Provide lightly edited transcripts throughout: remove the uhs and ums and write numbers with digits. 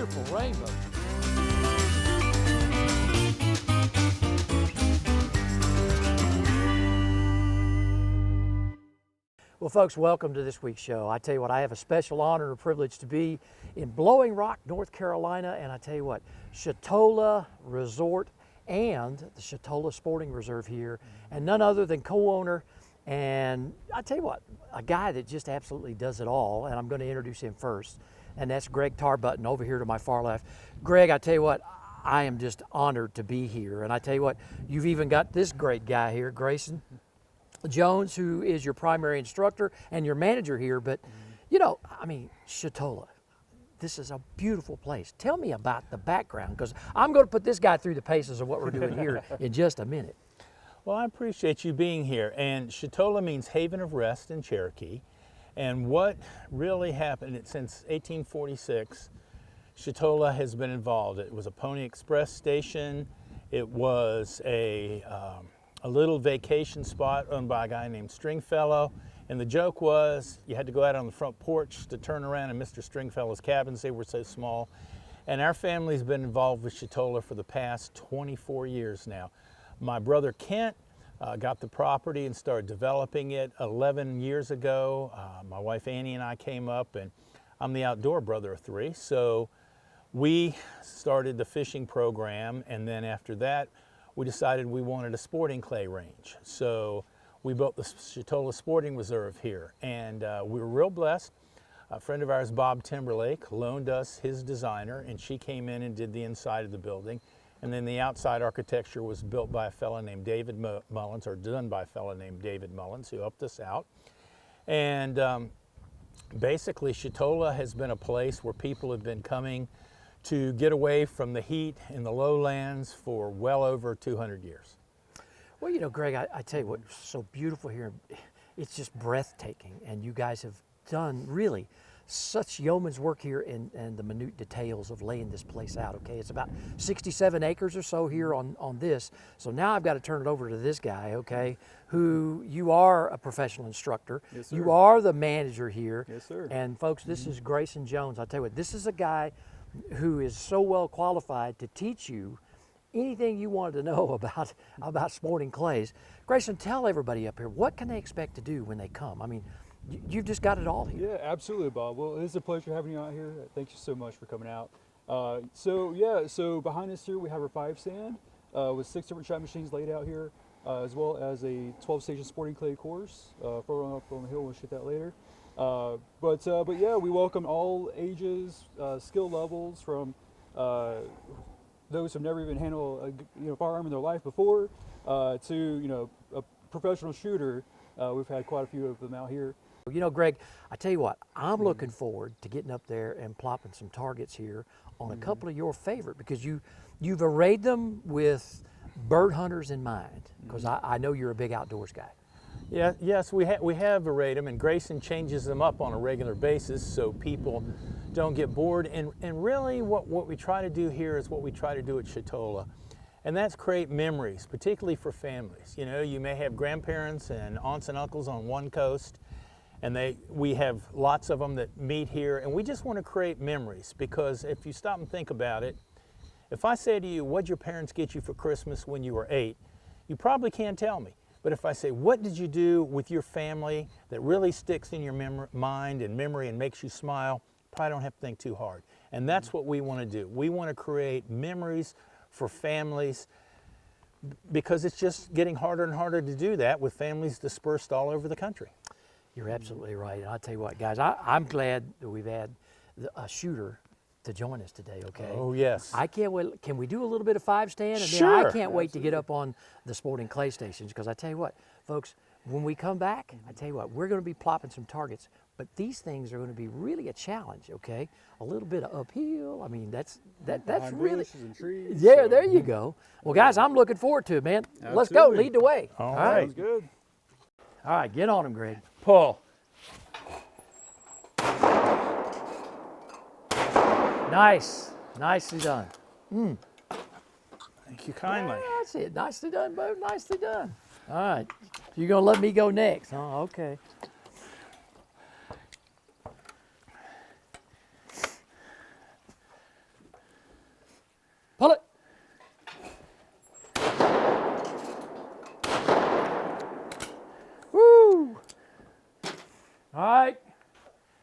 beautiful rainbow. Well, folks, welcome to this week's show. I tell you what, I have a special honor and privilege to be in Blowing Rock, North Carolina, and I tell you what, Chetola Resort and the Chetola Sporting Reserve here, and none other than co-owner, and I tell you what, a guy that just absolutely does it all, and I'm going to introduce him first, and that's Greg Tarbutton over here to my far left. Greg, I tell you what, I am just honored to be here, and I tell you what, you've even got this great guy here, Grayson Jones, who is your primary instructor and your manager here. But you know, I mean, Chetola, this is a beautiful place. Tell me about the background, because I'm going to put this guy through the paces of what we're doing here in just a minute. Well, I appreciate you being here. And Chetola means haven of rest in Cherokee. And what really happened since 1846, Chetola has been involved. It was a Pony Express station. It was a little vacation spot owned by a guy named Stringfellow. And the joke was you had to go out on the front porch to turn around in Mr. Stringfellow's cabins. They were so small. And our family's been involved with Chetola for the past 24 years now. My brother Kent got the property and started developing it 11 years ago. My wife Annie and I came up, and I'm the outdoor brother of three. So we started the fishing program, and then after that, we decided we wanted a sporting clay range. So we built the Chetola Sporting Reserve here, and we were real blessed. A friend of ours, Bob Timberlake, loaned us his designer, and she came in and did the inside of the building. And then the outside architecture was built by a fellow named David Mullins, or done by a fellow named David Mullins, who helped us out. And basically, Chetola has been a place where people have been coming to get away from the heat in the lowlands for well over 200 years. Well, you know, Greg, I tell you what's so beautiful here, it's just breathtaking, and you guys have done really such yeoman's work here in the minute details of laying this place out, okay? It's about 67 acres or so here on this, so now I've got to turn it over to this guy, okay, who you are a professional instructor. Yes, sir. You are the manager here. Yes, sir. And folks, this is Grayson Jones. I tell you what, this is a guy who is so well qualified to teach you anything you wanted to know about sporting clays. Grayson, tell everybody up here, what can they expect to do when they come? I mean, you've just got it all here. Yeah, absolutely, Bob. Well, it is a pleasure having you out here. Thank you so much for coming out. So behind us here we have our 5-stand with 6 different shot machines laid out here, as well as a 12-station sporting clay course. Further up on the hill, we'll shoot that later. But yeah, we welcome all ages, skill levels, from those who've never even handled a firearm in their life before, to a professional shooter. We've had quite a few of them out here. You know, Greg, I tell you what, I'm looking forward to getting up there and plopping some targets here on a couple of your favorite, because you've arrayed them with bird hunters in mind, because I know you're a big outdoors guy. Yeah, yes, we have arrayed them, and Grayson changes them up on a regular basis so people don't get bored. And really what we try to do here is what we try to do at Chetola, and that's create memories, particularly for families. You know, you may have grandparents and aunts and uncles on one coast, and we have lots of them that meet here, and we just want to create memories, because if you stop and think about it, if I say to you, what'd your parents get you for Christmas when you were 8, you probably can't tell me. But if I say, what did you do with your family that really sticks in your mind and memory and makes you smile, probably don't have to think too hard. And that's what we want to do. We want to create memories for families, because it's just getting harder and harder to do that with families dispersed all over the country. You're absolutely right. And I'll tell you what, guys, I'm glad that we've had a shooter to join us today, okay? Oh, yes. I can't wait. Can we do a little bit of 5-stand? And Sure. then I can't wait to get up on the sporting clay stations, because I tell you what, folks, when we come back, I tell you what, we're going to be plopping some targets, but these things are going to be really a challenge, okay? A little bit of uphill. I mean, that's really, bushes and trees, yeah, so. there you go. Well, guys, I'm looking forward to it, man. Let's go, Absolutely. lead the way. All right. Sounds good. All right, get on him, Greg. Pull. Nice, nicely done. Thank you kindly. That's it, nicely done, Bo, nicely done. All right, you're gonna let me go next, huh? Okay.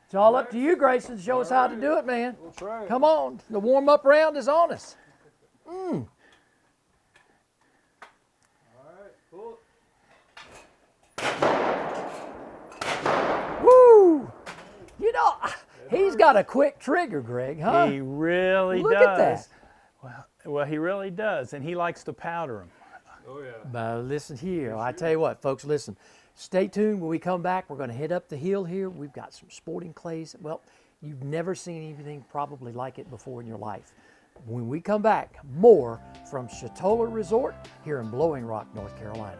It's all up to you, Grayson. Show us how to do it, man. We'll try it. Come on. The warm-up round is on us. All right, pull it. Woo! You know, he's got a quick trigger, Greg, huh? He really Look does. at that. Well, he really does, and he likes to powder them. Oh yeah. But listen here, I tell you what, folks, listen. Stay tuned. When we come back, we're going to head up the hill here. We've got some sporting clays. Well, you've never seen anything probably like it before in your life. When we come back, more from Chetola Resort here in Blowing Rock, North Carolina.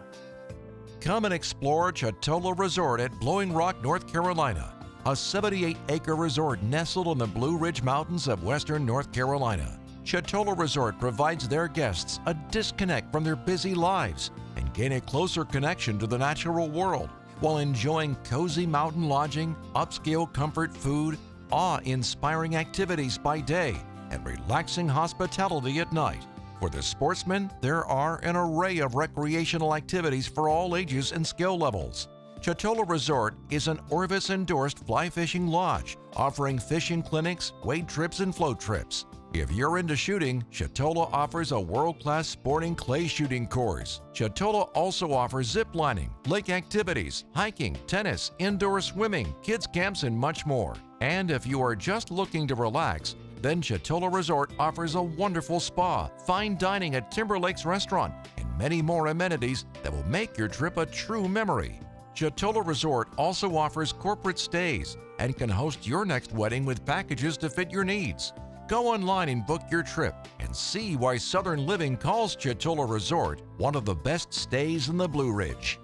Come and explore Chetola Resort at Blowing Rock, North Carolina, a 78-acre resort nestled in the Blue Ridge Mountains of western North Carolina. Chetola Resort provides their guests a disconnect from their busy lives and gain a closer connection to the natural world while enjoying cozy mountain lodging, upscale comfort food, awe-inspiring activities by day, and relaxing hospitality at night. For the sportsmen, there are an array of recreational activities for all ages and skill levels. Chetola Resort is an Orvis-endorsed fly fishing lodge, offering fishing clinics, wade trips, and float trips. If you're into shooting, Chetola offers a world-class sporting clay shooting course. Chetola also offers zip lining, lake activities, hiking, tennis, indoor swimming, kids camps, and much more. And if you are just looking to relax, then Chetola Resort offers a wonderful spa, fine dining at Timber Lakes Restaurant, and many more amenities that will make your trip a true memory. Chetola Resort also offers corporate stays and can host your next wedding with packages to fit your needs. Go online and book your trip and see why Southern Living calls Chetola Resort one of the best stays in the Blue Ridge.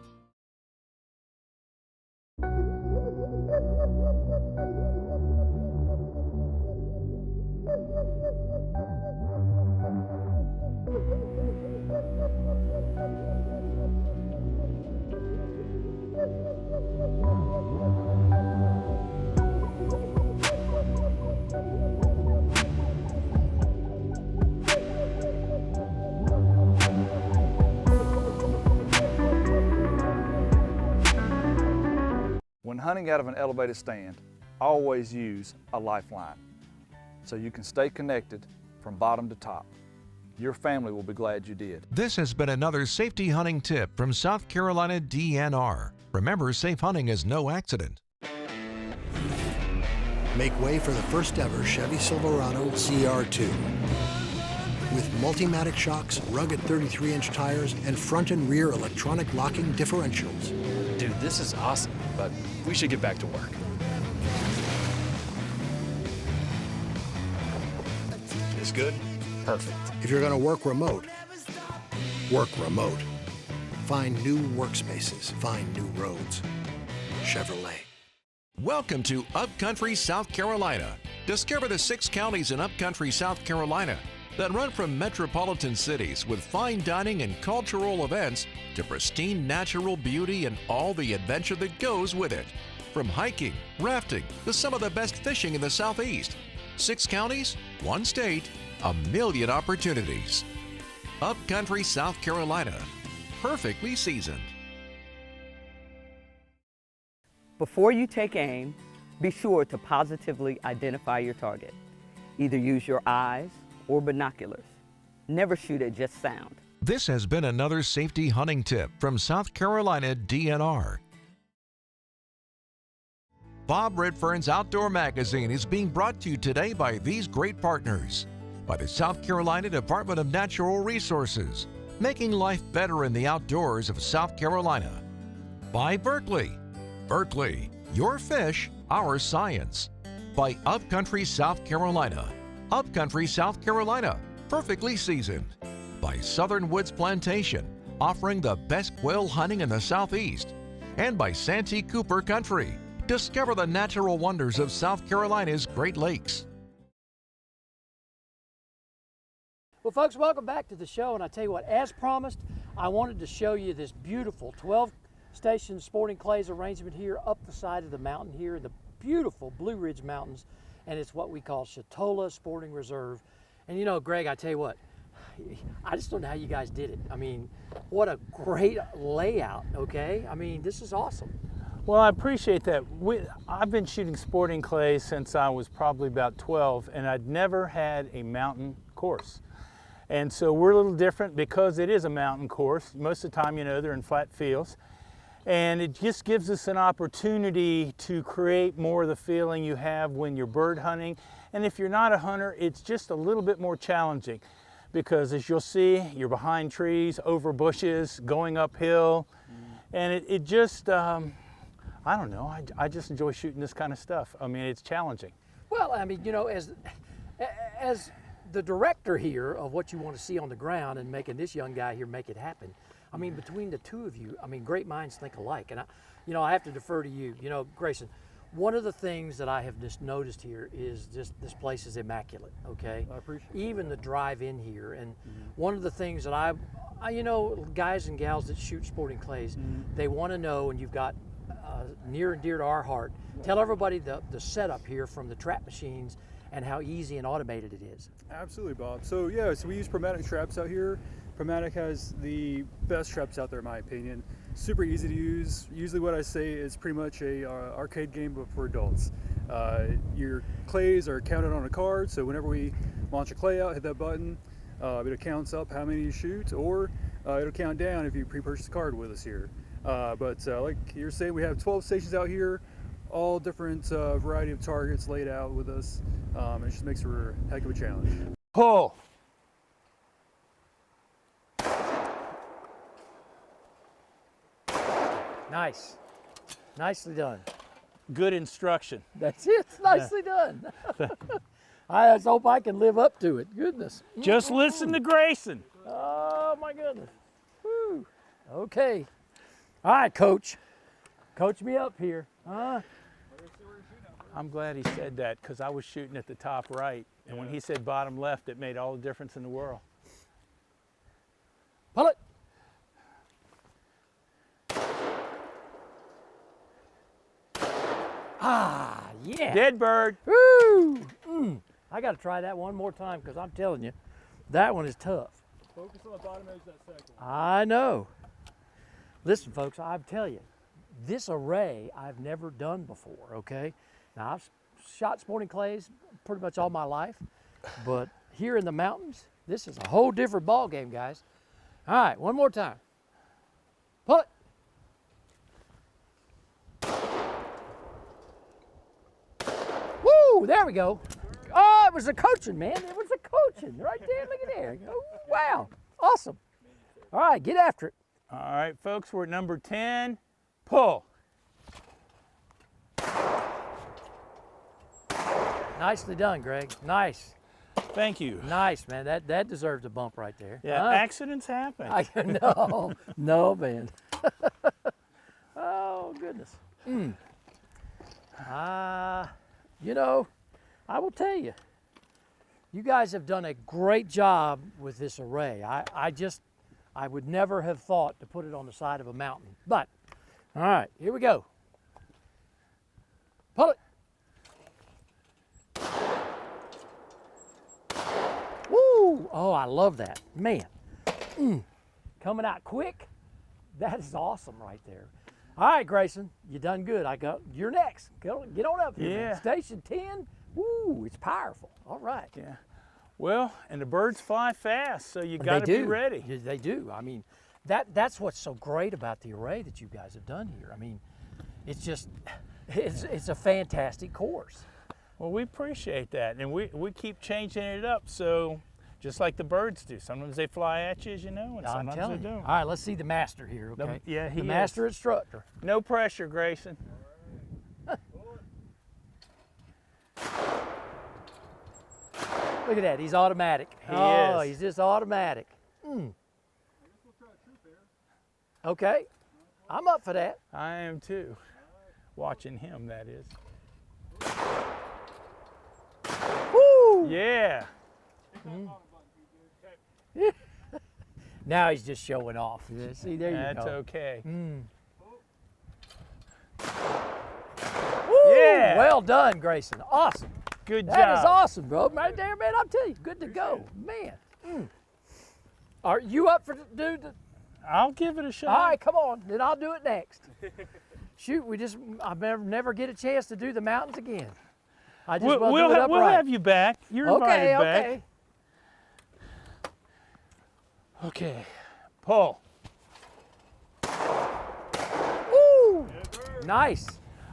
When hunting out of an elevated stand, always use a lifeline so you can stay connected from bottom to top. Your family will be glad you did. This has been another safety hunting tip from South Carolina DNR. Remember, safe hunting is no accident. Make way for the first ever Chevy Silverado ZR2. With Multimatic shocks, rugged 33-inch tires, and front and rear electronic locking differentials. Dude, this is awesome, but we should get back to work. This good? Perfect. If you're going to work remote, work remote. Find new workspaces, find new roads. Chevrolet. Welcome to Upcountry, South Carolina. Discover the 6 counties in Upcountry, South Carolina that run from metropolitan cities with fine dining and cultural events to pristine natural beauty and all the adventure that goes with it. From hiking, rafting, to some of the best fishing in the Southeast. 6 counties, 1 state, a million opportunities. Upcountry, South Carolina. Perfectly seasoned. Before you take aim, be sure to positively identify your target. Either use your eyes or binoculars. Never shoot at just sound. This has been another safety hunting tip from South Carolina DNR. Bob Redfern's Outdoor Magazine is being brought to you today by these great partners. By the South Carolina Department of Natural Resources, making life better in the outdoors of South Carolina. By Berkley. Berkley, your fish, our science. By Upcountry, South Carolina. Upcountry, South Carolina, perfectly seasoned. By Southern Woods Plantation, offering the best quail hunting in the Southeast. And by Santee Cooper Country. Discover the natural wonders of South Carolina's Great Lakes. Well, folks, welcome back to the show. And I tell you what, as promised, I wanted to show you this beautiful 12-station sporting clays arrangement here up the side of the mountain here in the beautiful Blue Ridge Mountains. And it's what we call Chetola Sporting Reserve. And you know, Greg, I tell you what, I just don't know how you guys did it. I mean, what a great layout, okay? I mean, this is awesome. Well, I appreciate that. I've been shooting sporting clays since I was probably about 12, and I'd never had a mountain course. And so we're a little different because it is a mountain course. Most of the time, you know, they're in flat fields. And it just gives us an opportunity to create more of the feeling you have when you're bird hunting. And if you're not a hunter, it's just a little bit more challenging because, as you'll see, you're behind trees, over bushes, going uphill. And it just, I don't know, I just enjoy shooting this kind of stuff. I mean, it's challenging. Well, I mean, you know, as the director here of what you want to see on the ground and making this young guy here make it happen, I mean, between the two of you, I mean, great minds think alike. And, you know, I have to defer to you. You know, Grayson, one of the things that I have just noticed here is just this place is immaculate, okay? I appreciate it. Even the drive in here. And one of the things that I, you know, guys and gals that shoot sporting clays, they want to know, and you've got near and dear to our heart, tell everybody the setup here from the trap machines and how easy and automated it is. Absolutely, Bob. So yeah, so we use Chromatic traps out here. Chromatic has the best traps out there, in my opinion. Super easy to use. Usually what I say is pretty much a arcade game, but for adults. Your clays are counted on a card, so whenever we launch a clay out, hit that button, it counts up how many you shoot, or it'll count down if you pre-purchase a card with us here. But like you're saying, we have 12 stations out here, all different variety of targets laid out with us. It just makes for a heck of a challenge. Pull. Nice. Nicely done. Good instruction. That's it. Nicely done. I just hope I can live up to it. Goodness. Just listen to Grayson. Oh, my goodness. Whew. Okay. All right, Coach. Coach me up here. I'm glad he said that because I was shooting at the top right. And when he said bottom left, it made all the difference in the world. Pull it. Ah, yeah. Dead bird. Woo! I got to try that one more time because I'm telling you, that one is tough. Focus on the bottom edge of that second. I know. Listen, folks, I tell you, this array I've never done before, okay? Now, I've shot sporting clays pretty much all my life, but here in the mountains, this is a whole different ball game, guys. All right, one more time. Pull it. Woo, there we go. Oh, it was the coaching, man. It was the coaching right there. Look at there. Oh, wow, awesome. All right, get after it. All right, folks, we're at number 10. Pull. Nicely done, Greg. Nice. Thank you. Nice, man. That deserves a bump right there. Yeah, accidents happen. No, man. Oh, goodness. You know, I will tell you, you guys have done a great job with this array. I would never have thought to put it on the side of a mountain. But, all right, here we go. Pull it. Woo! Oh, I love that. Man. Coming out quick. That is awesome right there. All right, Grayson, you done good. You're next. Get on up here. Yeah. Man. Station 10. Woo, it's powerful. All right. Yeah. Well, and the birds fly fast, so you got to be ready. They do. I mean, that's what's so great about the array that you guys have done here. I mean, it's just, it's a fantastic course. Well, we appreciate that, and we keep changing it up, so just like the birds do. Sometimes they fly at you, as you know, and I'm sometimes telling they you. don't. All right, let's see the master here, okay? Yeah, he the is. master instructor. No pressure, Grayson. Look at that, he's automatic. He is. He's just automatic. Okay, I'm up for that. I am too. Watching him, that is. Woo! Yeah. Now he's just showing off. See, there you go. That's okay. Woo! Yeah. Well done, Grayson. Awesome. Good job. That is awesome, bro. Right there, man. I'm telling you, good to go, man. Are you up for dude? I'll give it a shot. All right, come on. Then I'll do it next. shoot, I never get a chance to do the mountains again. I just We'll do it upright. have you back. You're invited back. Okay. Okay, pull. Woo! Nice.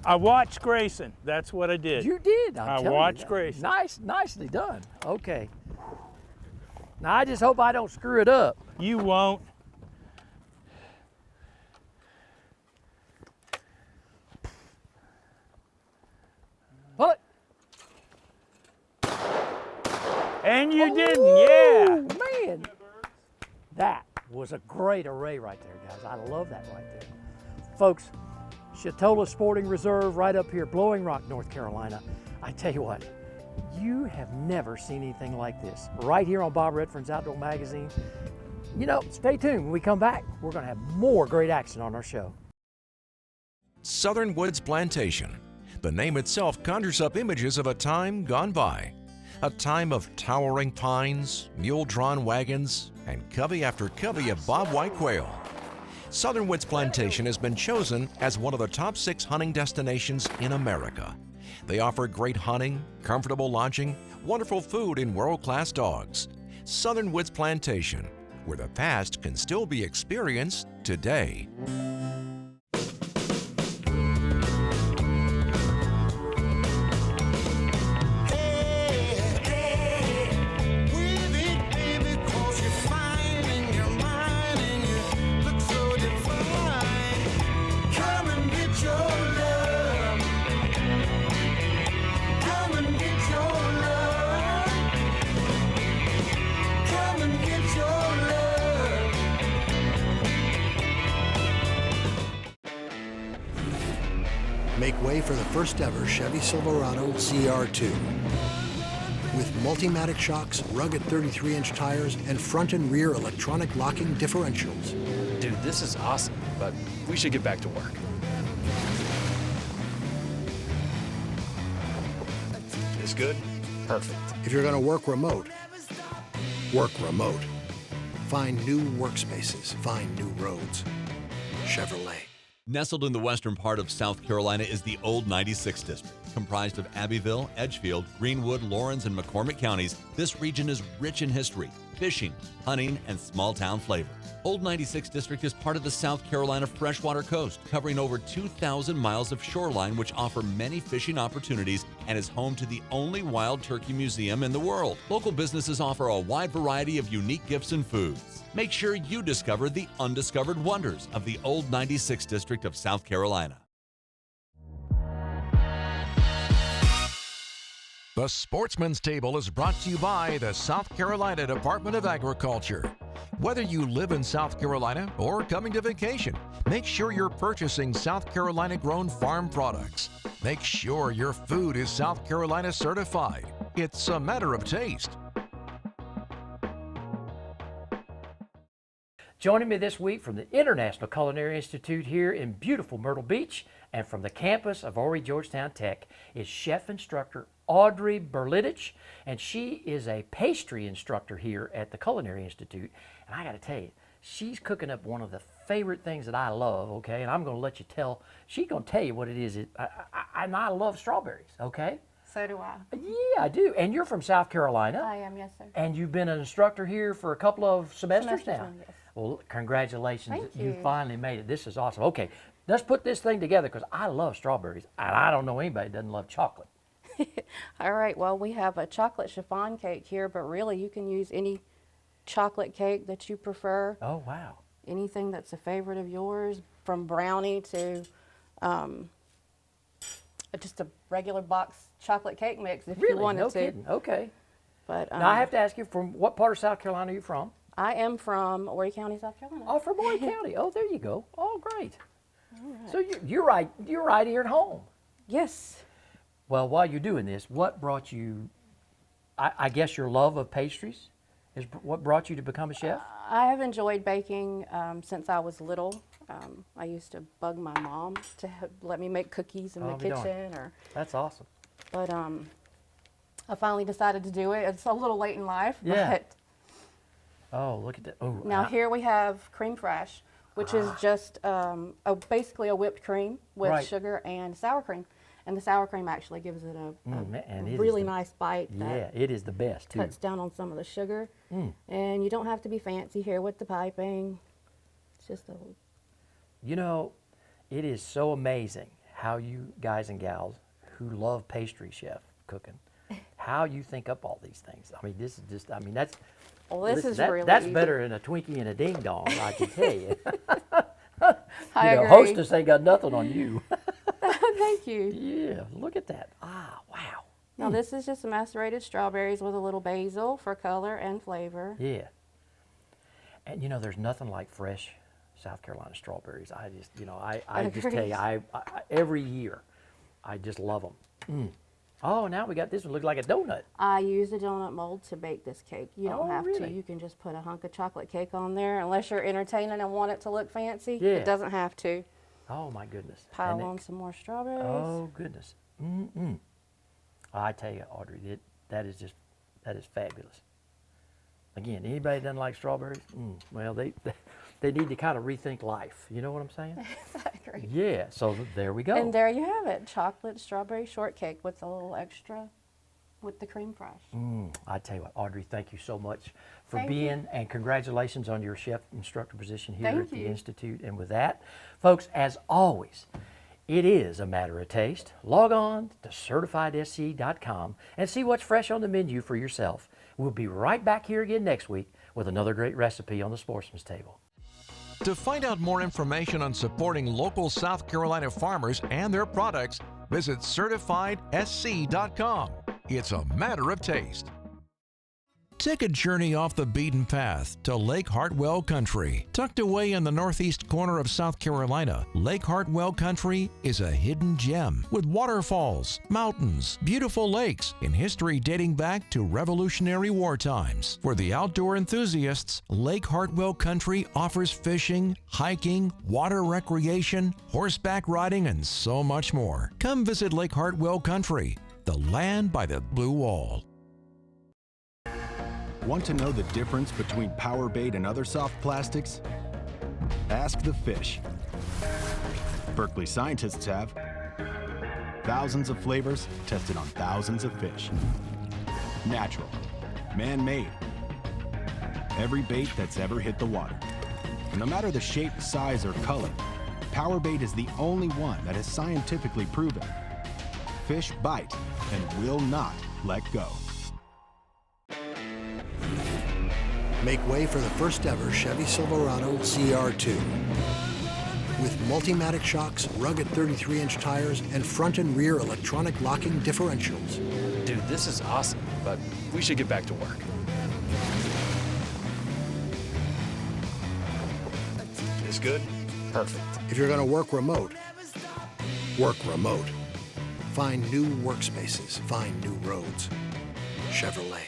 I watched Grayson. That's what I did. You did. I watched Grayson. Nicely done. Okay. Now I just hope I don't screw it up. You won't. Pull it. And you didn't, yeah. Man, that was a great array right there, guys. I love that right there. Folks, Chetola Sporting Reserve right up here, Blowing Rock, North Carolina. I tell you what, you have never seen anything like this. Right here on Bob Redfern's Outdoor Magazine. You know, stay tuned. When we come back, we're going to have more great action on our show. Southern Woods Plantation. The name itself conjures up images of a time gone by. A time of towering pines, mule-drawn wagons, and covey after covey of bobwhite quail. Southern Woods Plantation has been chosen as one of the top 6 hunting destinations in America. They offer great hunting, comfortable lodging, wonderful food, and world-class dogs. Southern Woods Plantation, where the past can still be experienced today. Make way for the first ever Chevy Silverado ZR2. With Multimatic shocks, rugged 33-inch tires, and front and rear electronic locking differentials. Dude, this is awesome, but we should get back to work. This good? Perfect. If you're going to work remote, work remote. Find new workspaces, find new roads. Chevrolet. Nestled in the western part of South Carolina is the Old 96 District. Comprised of Abbeville, Edgefield, Greenwood, Lawrence, and McCormick counties, this region is rich in history, fishing, hunting, and small-town flavor. Old 96 District is part of the South Carolina freshwater coast, covering over 2,000 miles of shoreline, which offer many fishing opportunities and is home to the only wild turkey museum in the world. Local businesses offer a wide variety of unique gifts and foods. Make sure you discover the undiscovered wonders of the Old 96 District of South Carolina. The Sportsman's Table is brought to you by the South Carolina Department of Agriculture. Whether you live in South Carolina or coming to vacation, make sure you're purchasing South Carolina-grown farm products. Make sure your food is South Carolina certified. It's a matter of taste. Joining me this week from the International Culinary Institute here in beautiful Myrtle Beach and from the campus of Horry Georgetown Tech is chef instructor Audrey Berlitich, and she is a pastry instructor here at the Culinary Institute. And I got to tell you, she's cooking up one of the favorite things that I love, okay? And I'm going to let you tell, she's going to tell you what it is. And I love strawberries, okay? So do I. Yeah, I do. And you're from South Carolina. I am, yes, sir. And you've been an instructor here for a couple of semesters now. Yes. Well, congratulations. Thank You you. finally made it. This is awesome. Okay, let's put this thing together because I love strawberries. And I don't know anybody that doesn't love chocolate. All right, well, we have a chocolate chiffon cake here, but really you can use any chocolate cake that you prefer. Oh, wow. Anything that's a favorite of yours, from brownie to just a regular box chocolate cake mix if Really? you wanted No to. kidding. Okay. But Now, I have to ask you, from what part of South Carolina are you from? I am from Horry County, South Carolina. Oh, from Horry County. Oh, there you go. Oh, great. So you're right here at home. Yes. Well, while you're doing this, what brought you, I guess your love of pastries is what brought you to become a chef? I have enjoyed baking since I was little. I used to bug my mom to let me make cookies in the be darned. kitchen. That's awesome. But I finally decided to do it. It's a little late in life. Yeah. But Oh, look at that. Oh, now here we have creme fraiche, which is just basically a whipped cream with Right. sugar and sour cream. And the sour cream actually gives it a and it is really the- nice bite Yeah, that it is the best too. cuts down on some of the sugar. And you don't have to be fancy here with the piping. It's just a You know, it is so amazing how you guys and gals who love pastry chef cooking, how you think up all these things. I mean, this is just, I mean, that's, well, this listen, is that- really that's easy. better than a Twinkie and a ding dong, I can tell you. I You know, agree. hostess ain't got nothing on you. Thank you. Yeah, look at that. Ah, wow. Now this is just macerated strawberries with a little basil for color and flavor. Yeah. And you know, there's nothing like fresh South Carolina strawberries. I just, you know, I just tell you, I every year, I just love them. Oh, now we got this one, looks like a donut. I use a donut mold to bake this cake. You don't Oh, have to. really? You can just put a hunk of chocolate cake on there, unless you're entertaining and want it to look fancy. Yeah. It doesn't have to. Oh my goodness. Pile And it- on some more strawberries. Oh goodness. I tell you, Audrey, that is fabulous. Again, anybody that doesn't like strawberries, well, they need to kind of rethink life. You know what I'm saying? Exactly. Yeah. So there we go. And there you have it, chocolate strawberry shortcake with a little extra with the cream fresh. I tell you what, Audrey, thank you so much for Thank you. being, and congratulations on your chef instructor position here Thank at the you. Institute. And with that, folks, as always, it is a matter of taste. Log on to CertifiedSC.com and see what's fresh on the menu for yourself. We'll be right back here again next week with another great recipe on the Sportsman's Table. To find out more information on supporting local South Carolina farmers and their products, visit CertifiedSC.com. It's a matter of taste. Take a journey off the beaten path to Lake Hartwell Country. Tucked away in the northeast corner of South Carolina, Lake Hartwell Country is a hidden gem with waterfalls, mountains, beautiful lakes, and history dating back to Revolutionary War times. For the outdoor enthusiasts, Lake Hartwell Country offers fishing, hiking, water recreation, horseback riding, and so much more. Come visit Lake Hartwell Country, the land by the blue wall. Want to know the difference between power bait and other soft plastics? Ask the fish. Berkley scientists have. Thousands of flavors tested on thousands of fish. Natural, man-made. Every bait that's ever hit the water. And no matter the shape, size, or color, power bait is the only one that is scientifically proven. Fish bite and will not let go. Make way for the first ever Chevy Silverado CR2. With Multimatic shocks, rugged 33-inch tires, and front and rear electronic locking differentials. Dude, this is awesome, but we should get back to work. This good? Perfect. If you're going to work remote, work remote. Find new workspaces, find new roads. Chevrolet.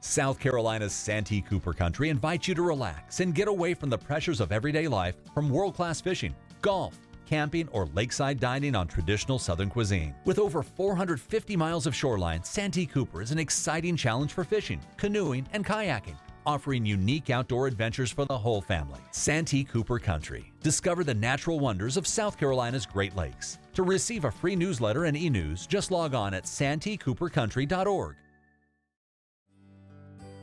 South Carolina's Santee Cooper Country invites you to relax and get away from the pressures of everyday life from world-class fishing, golf, camping, or lakeside dining on traditional Southern cuisine. With over 450 miles of shoreline, Santee Cooper is an exciting challenge for fishing, canoeing, and kayaking, offering unique outdoor adventures for the whole family. Santee Cooper Country. Discover the natural wonders of South Carolina's Great Lakes. To receive a free newsletter and e-news, just log on at santeecoopercountry.org.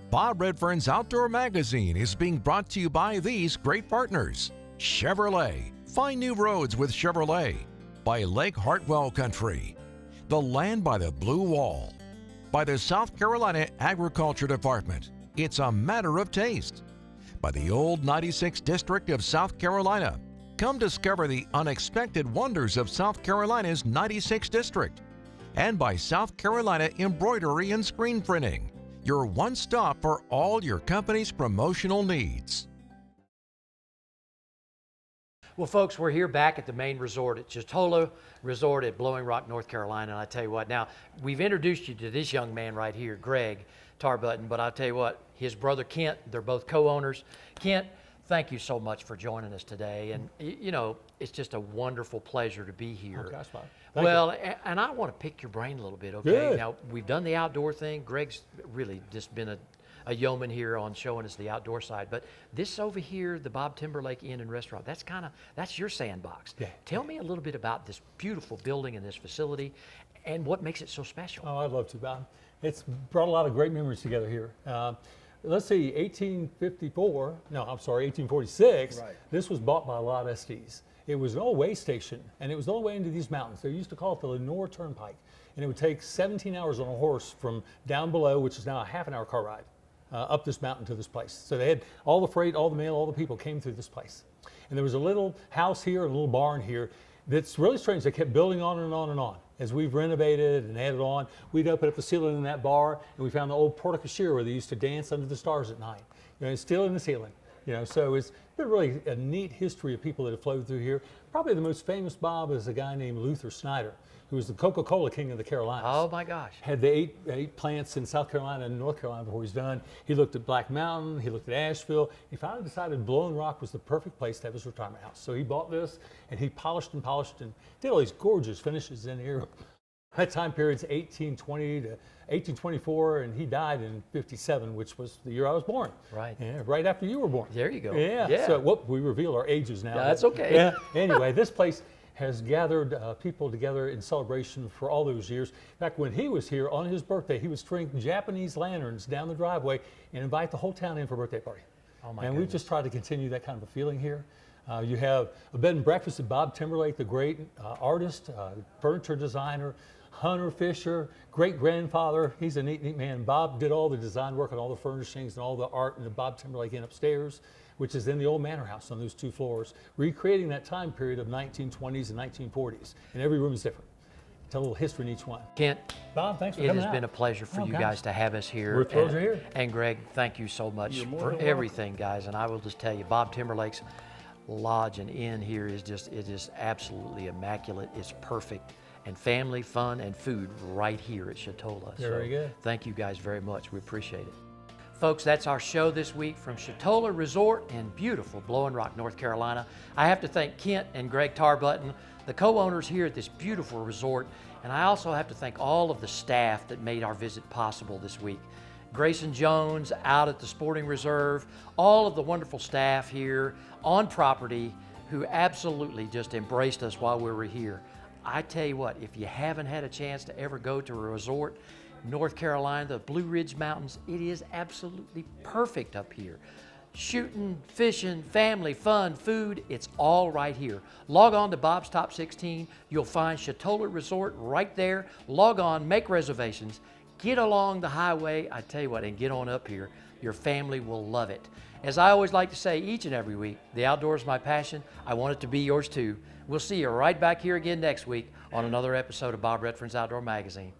Bob Redfern's Outdoor Magazine is being brought to you by these great partners. Chevrolet. Find new roads with Chevrolet. By Lake Hartwell Country. The land by the blue wall. By the South Carolina Agriculture Department. It's a matter of taste. By the old 96th District of South Carolina. Come discover the unexpected wonders of South Carolina's 96th District. And by South Carolina Embroidery and Screen Printing. Your one stop for all your company's promotional needs. Well, folks, we're here back at the main resort at Chetola Resort at Blowing Rock, North Carolina. And I tell you what, now, we've introduced you to this young man right here, Greg Tarbutton, but I'll tell you what, his brother Kent, they're both co-owners. Kent, thank you so much for joining us today. And, you know, it's just a wonderful pleasure to be here. Oh, gosh, Bob. Well, and I want to pick your brain a little bit, okay? Good. Now, we've done the outdoor thing. Greg's really just been a yeoman here on showing us the outdoor side. But this over here, the Bob Timberlake Inn and Restaurant, that's your sandbox. Yeah. Tell me a little bit about this beautiful building and this facility and what makes it so special. Oh, I'd love to, Bob. It's brought a lot of great memories together here. Let's see, 1846, Right. This was bought by a lot of Estes. It was an old way station, and it was the only way into these mountains. They used to call it the Lenore Turnpike, and it would take 17 hours on a horse from down below, which is now a half-an-hour car ride, up this mountain to this place. So they had all the freight, all the mail, all the people came through this place. And there was a little house here, a little barn here, that's really strange. They kept building on and on and on. As we've renovated and added on, we'd open up the ceiling in that bar, and we found the old porte-cochere where they used to dance under the stars at night. You know, it's still in the ceiling. You know, so it's been really a neat history of people that have flowed through here. Probably the most famous, Bob, is a guy named Luther Snyder, who was the Coca-Cola king of the Carolinas. Oh my gosh. Had the eight plants in South Carolina and North Carolina before he's done. He looked at Black Mountain, he looked at Asheville. He finally decided Blowing Rock was the perfect place to have his retirement house. So he bought this, and he polished and did all these gorgeous finishes in here. That time period's 1820 to 1824, and he died in 57, which was the year I was born. Right. Yeah, right after you were born. There you go. Yeah. So we reveal our ages now. Yeah, that's okay. Yeah. Anyway, this place has gathered people together in celebration for all those years. Back when he was here on his birthday, he would string Japanese lanterns down the driveway and invite the whole town in for a birthday party. Oh my And goodness. we've just tried to continue that kind of a feeling here. You have a bed and breakfast at Bob Timberlake, the great artist, furniture designer, Hunter Fisher, great-grandfather. He's a neat man. Bob did all the design work on all the furnishings and all the art in the Bob Timberlake Inn upstairs, which is in the old manor house on those 2 floors, recreating that time period of 1920s and 1940s. And every room is different. Tell a little history in each one. Kent, Bob, thanks for it coming has out. been a pleasure for you gosh. guys to have us here. We're thrilled you're here. And Greg, thank you so much You're more for than welcome. everything, guys. And I will just tell you, Bob Timberlake's lodge and inn here is just absolutely immaculate. It's perfect. And family, fun, and food right here at Chetola. Very good. Thank you guys very much. We appreciate it. Folks, that's our show this week from Chetola Resort in beautiful Blowing Rock, North Carolina. I have to thank Kent and Greg Tarbutton, the co-owners here at this beautiful resort. And I also have to thank all of the staff that made our visit possible this week. Grayson Jones out at the Sporting Reserve, all of the wonderful staff here on property who absolutely just embraced us while we were here. I tell you what, if you haven't had a chance to ever go to a resort, North Carolina, the Blue Ridge Mountains, it is absolutely perfect up here. Shooting, fishing, family, fun, food, it's all right here. Log on to Bob's Top 16. You'll find Chetola Resort right there. Log on, make reservations, get along the highway, I tell you what, and get on up here. Your family will love it. As I always like to say each and every week, the outdoors is my passion. I want it to be yours too. We'll see you right back here again next week on another episode of Bob Redfern's Outdoor Magazine.